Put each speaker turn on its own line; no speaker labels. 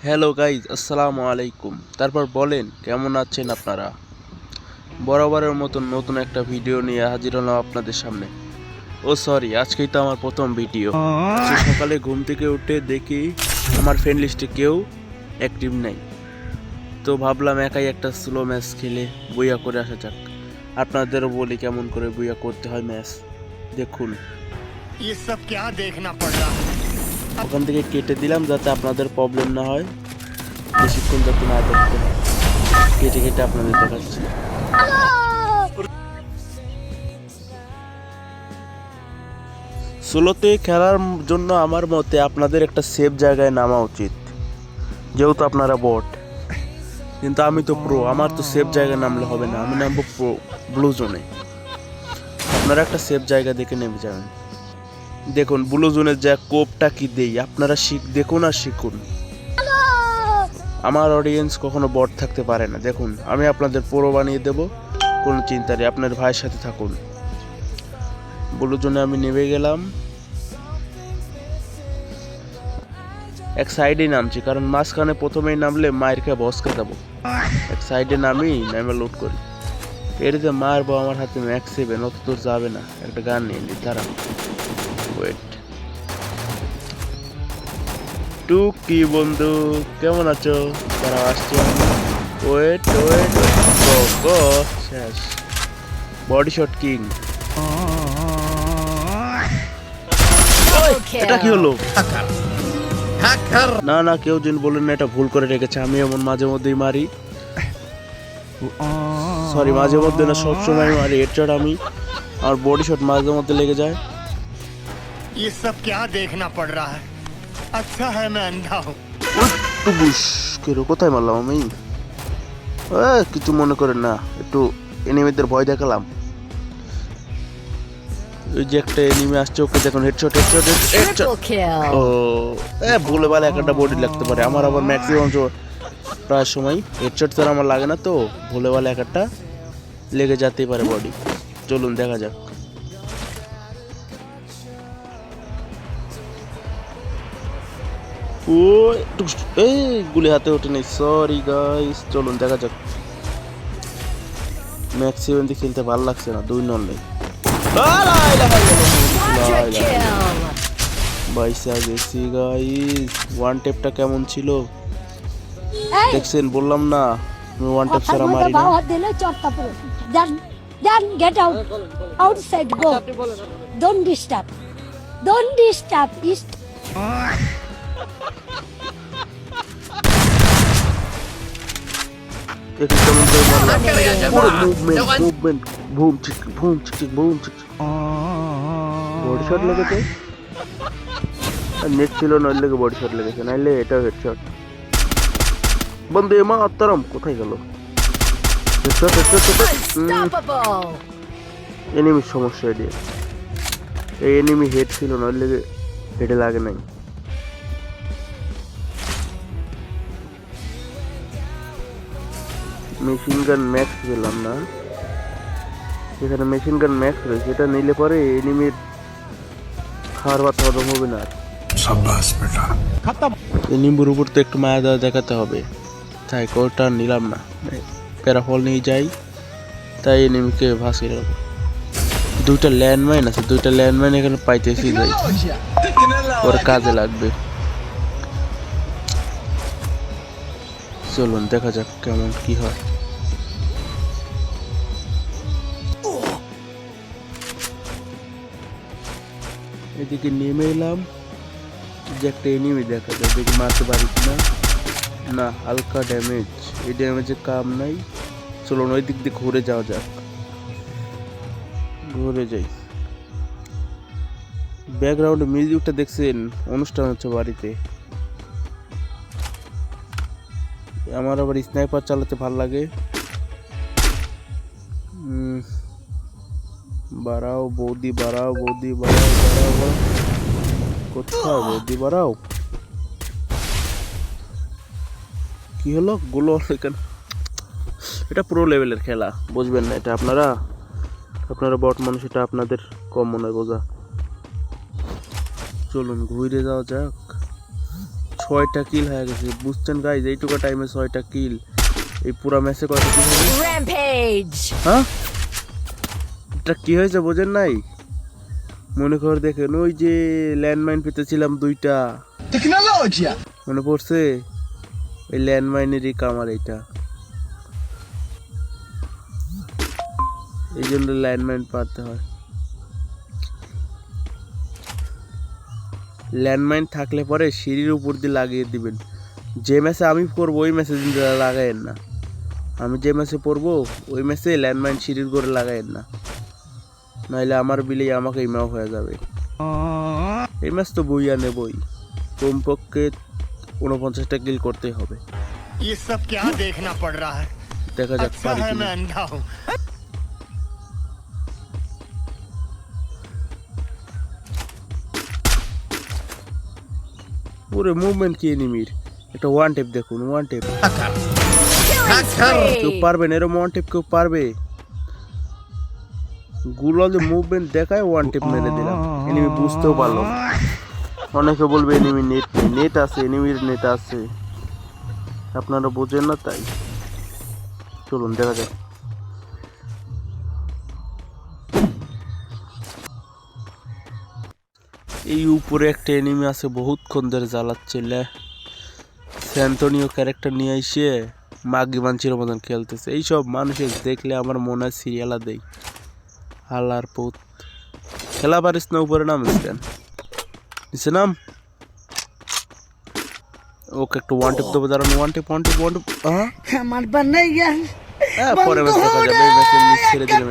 Hello guys, আসসালামু আলাইকুম। তারপর বলেন কেমন আছেন আপনারা। বরাবরের মতন নতুন একটা ভিডিও নিয়ে হাজির হলাম আপনাদের সামনে। ও সরি, আজকেই তো আমার প্রথম ভিডিও। সকালে ঘুম থেকে উঠে দেখি আমার ফ্রেন্ড লিস্টে কেউ অ্যাক্টিভ নেই, তো ভাবলাম একাই একটা স্লো ম্যাচ খেলে বুইয়া করে আসা যাক। আপনাদেরও বলি কেমন করে বুইয়া করতে হয় ম্যাচ। দেখুন,
ये सब क्या देखना पड़ रहा है।
ওখান থেকে কেটে দিলাম যাতে আপনাদের প্রবলেম না হয়, বেশিক্ষণ যাতে না দেখতে হয়। কেটে কেটে আপনাদের দেখাচ্ছি। সোলোতে খেলার জন্য আমার মতে আপনাদের একটা সেফ জায়গায় নামা উচিত, যেহেতু আপনারা বট। কিন্তু আমি তো প্রো, আমার তো সেফ জায়গায় নামলে হবে না, আমি নামবো প্রো ব্লু জোনে। আপনারা একটা সেফ জায়গা দেখে নেমে যাবেন। দেখুন ব্লু জোনের যা কোপটা কি দেই, আপনারা দেখুন আর শিখুন। আমার অডিয়েন্স কখনো বট থাকতে পারে না। দেখুন আমি আপনাদের প্রো বানিয়ে দেব, কোনো চিন্তা নেই, আপনার ভাইয়ের সাথে থাকুন। ব্লু জোনে আমি নেমে গেলাম, এক সাইডে নামছি, কারণ মাঝখানে প্রথমেই নামলে মায়ের খেয়ে বসকে যাবো। এক সাইডে নেমে লুট করি। এর যে মারবো আমার হাতে ম্যাক্স 7, অত দূর যাবে না। একটা গান নিয়ে নি, দাঁড়া, ওয়েট। টু কি বন্ধু, কেমন আছো? তারা আসছে, ওয়েট ওয়েট গো গো, শেষ। Body shot king. এটা কি হলো? না না, কেউ যেন বলেন না এটা ভুল করে রেখেছে। আমি এমন মাঝে মধ্যেই মারি, সরি মাঝে মধ্যে না, সবসময় মারি হেডশট। আমি আমার বডি শট মাঝে মধ্যে লেগে যায়।
ये सब क्या देखना पड़ रहा है। अच्छा है मैं अंधा हूँ।
বুশ, কেরো কোথায় মারলাম আমি? কিছু মনে করেন না, একটু এনিমিদের ভয় দেখালাম। ওই যে একটা এনিমি আসছে, ওকে দেখুন, হেডশট হেডশট হেডশট। ও ভুলে ভালে একটা বডি লাগতে পারে আমার, আবার ম্যাক্সিমাম প্রায় সময় হেডশট ছাড়া আমার লাগে না, তো ভুলে ভালে একটা লেগে যেতেই পারে বডি। চলুন দেখা যাক। ও এই গুলি হাতে ওঠে নেই, সরি গাইস। চলুন দেখা যাক। ম্যাক্সিমাম দিয়ে খেলতে ভালো লাগছে না, 2 নন। বাইসা গেছি গাইস। ওয়ান টেপটা কেমন ছিল দেখছেন? বললাম না আমি ওয়ান টেপ ছাড়া মারি না।
Then get out. Outside, go. Don't disturb. Don't disturb.
দেখি কেমন করে মারলাম। পুরো মুভমেন্ট, বুম চিক বুম চিক বুম চিক। বডি শট লেগেছে, নেট ছিল নয় লেগে বডি শট লেগেছে, নাইলে এটাও হেডশট। বন্ধু মা আত্তারাম কোথায় গেল? Headshot headshot headshot. এনিমির সমস্যা এটি, এই এনিমি হেড ছিল নয় লেগে হেডে লাগে নাই। মেশিন গান ম্যাক্স পেলাম না, এখানে মেশিন গান ম্যাক্স রয়েছে, এটা নিলে পরে এনিমির খাওয়ার ভাত হজম হবে না। এই নিম্বুর উপর তো একটু মায়া দেওয়া দেখাতে হবে, তাই কোটা নিলাম না, প্যারাফল নিয়ে যাই। তাই এনিমিকে ভাসিয়ে রাখবো। দুইটা ল্যান্ডমাইন আছে, দুইটা ল্যান্ডমাইন এখানে পাইতেছি, যাই ওর কাজে লাগবে। চলুন দেখা যাক কেমন কি হয়। এদিকে নেমে এলাম, যে একটা এনিমি দেখা যায়, দেখি মারতে পারি কিনা। না, হালকা ড্যামেজ, এই ড্যামেজে কাম নাই। চলুন ওই দিক দিয়ে ঘুরে যাওয়া যাক, ঘুরে যাই। ব্যাকগ্রাউন্ডে মিউজিকটা দেখছেন? অনুষ্ঠান হচ্ছে বাড়িতে। আমার আবার স্নাইপার চালাতে ভাল লাগে। বাড়াও বৌদি, বাড়াও বৌদি, বাড়াও বাড়াও বাড়াও। কোথাও বৌদি বাড়াও। কি হলো? গুলো এখানে। এটা প্রো লেভেলের খেলা, বুঝবেন না এটা আপনারা বট মানুষ, এটা আপনাদের কম মনে হয় বোঝা। চলুন ঘুরে যাওয়া যাক। ছয়টা কিল হয়ে গেছে, বুঝছেন গাইজ? এইটুকু টাইমে 6টা কিল। এই পুরো ম্যাচে কয়টা কিল হবে?
Rampage!
হ্যাঁ, এটা কি হয়েছে বোঝেন নাই? মনে করে দেখেন, ওই যে ল্যান্ডমাইন পেতেছিলাম 2টা, মনে পড়ছে? ওই ল্যান্ডমাইনেরই কামার এইটা, এই জন্য ল্যান্ডমাইন পারতে হয়। ল্যান্ডমাইন থাকলে পরে সিঁড়ির উপর দিয়ে লাগিয়ে দিবেন। যে ম্যাচে আমি পড়বো ওই ম্যাচে লাগাইয়েন না, আমি যে ম্যাচে পড়বো ওই ম্যাচে ল্যান্ডমাইন সিঁড়ির করে লাগাইয়েন না, নাহলে আমার বিলেই আমাকে ইমাও হয়ে যাবে। এই ম্যাচ তো বইয়া নেবই, কমপক্ষে 49টা কিল করতেই হবে।
ये सब क्या देखना पड़ रहा है?
দেখা যাক
अच्छा
পারি
है
কিনা।
मैं अंधा हूँ।
পুরো মুভমেন্ট কি এনিমির, একটা ওয়ান টেপ দেখুন, ওয়ান টেপ। কেউ পারবে না এরকম ওয়ান টেপ? কেউ পারবে? গুলো যে মুভমেন্ট দেখায় ওয়ান টেপ মেরে দিলাম, এনিমি বুঝতেও পারলো না। অনেকে বলবে এনিমি নেট নেই, নেট আছে, এনিমির নেট আছে, আপনারা বোঝেন না তাই। চলুন দেখা যাক। এই উপরে একটা এনিমি আছে, বহুতক্ষণ ধরে জ্বালাচ্ছে। স্যান্তনিও ক্যারেক্টার নিয়ে এসে মাগি মানছির মতন খেলতেছে। এইসব মানুষের দেখলে আমার মনে হয় সিরিয়ালা দেই, হালার পুত। খেলা পারিস না, উপরে নামিস কেন? নিচে নাম। ওকে একটু ওয়ান টিপ দেবো, দাঁড়ান। ওয়ান টিপ, ওয়ান টিপ, ওয়ান টিপ।
আমার বানাইয়া
পরে ম্যাচ দেখা যাবে, এই ম্যাচে মিস ছেড়ে দিলাম।